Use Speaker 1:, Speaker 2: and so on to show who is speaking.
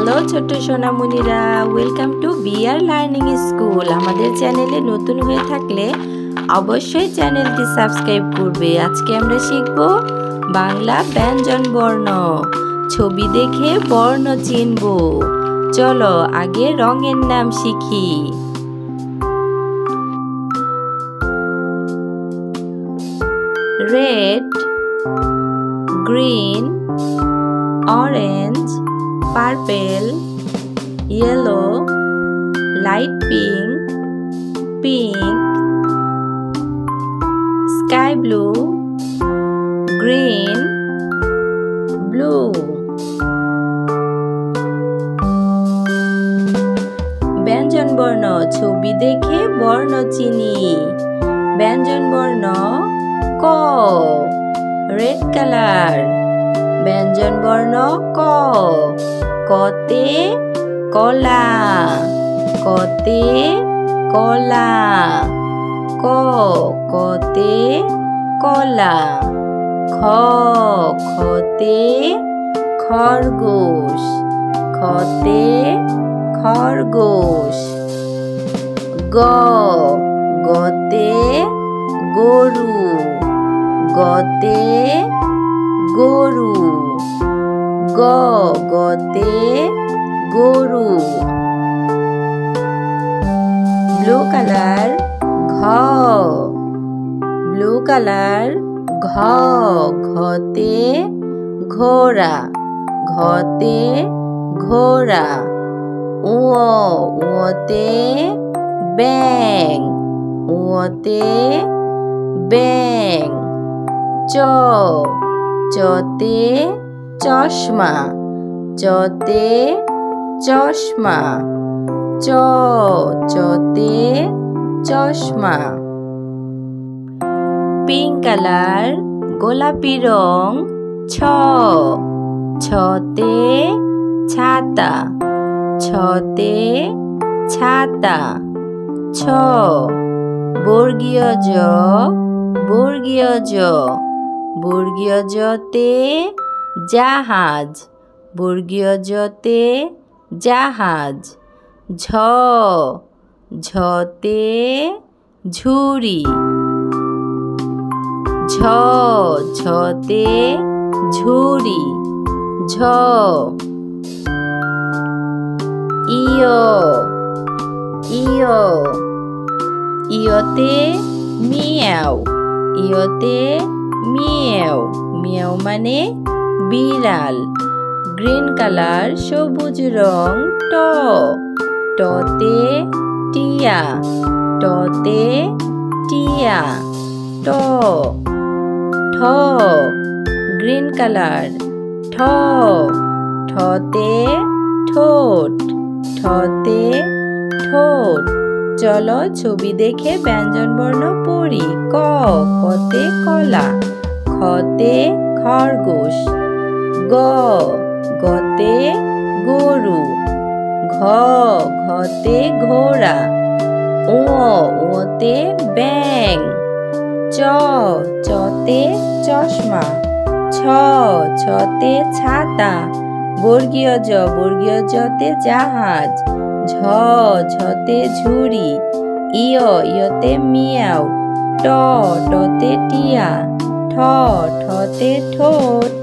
Speaker 1: Hello ছোট্ট সোনামণিরা, welcome to BR learning school. আমাদের চ্যানেলে নতুন হয়ে থাকলে অবশ্যই চ্যানেলটি সাবস্ক্রাইব করবে। আজকে আমরা শিখব বাংলা ব্যঞ্জন বর্ণ। ছবি দেখে বর্ণ চিনব। চলো আগে রঙের নাম শিখি। Red, green, orange, purple, yellow, light pink, pink, sky blue, green, blue. ব্যঞ্জন বর্ণ, ছবি দেখে বর্ণ চিনি। ব্যঞ্জন বর্ণ ক, রেড কালার। ব্যঞ্জন বর্ণ ক, কতে কলা, কতে কলা, ক, কতে কলা। খ, খতে খরগোশ, খতে খরগোশ। গ, গতে গরু, গতে গরু। গ, গতে গরু। ব্লু কালার ঘ, ব্লু কালার ঘ, ঘতে ঘোড়া, ঘতে ঘোড়া। উ, উতে ব্যাঙ, উতে ব্যাঙ। চ, চতে চশমা, চতে চশমা। চ, চতে চশমা। পিঙ্ক কালার গোলাপি রং ছ, ছতে ছাতা, ছতে ছাতা। ছ, বর্গীয় জ, বর্গীয় জ, বর্গীয় জতে জাহাজ, বর্গীয় জতে জাহাজ। ঝ, ঝতে ঝুড়ি, ঝ, ঝতে ঝুড়ি। ঝ, ইয়, ইয়, ইয়তে মিয়াও, ইয়তে মিয়াও, মিয়াও মানে বিড়াল। গ্রিন কালার সবুজ রং ট, টতে টিয়া, টতে টিয়া। ট, ঠ, গ্রিন কালার ঠ, ঠতে ঠোঁট, ঠতে ঠোঁট। চলো ছবি দেখে ব্যঞ্জন বর্ণ পড়ি। ক, কতে কলা, খতে খরগোশ। গ, গতে গরু। ঘ, ঘতে ঘোড়া। উ, উতে ব্যাঙ। চ, চতে চশমা। ছ, ছতে ছাতা, বর্গীয় জ, বর্গীয় জতে জাহাজ। ঝ, ঝতে ঝুড়ি। ইয়, ইয়তে মিয়াও। ট, টতে টিয়া। ঠ, ঠতে ঠোঁট।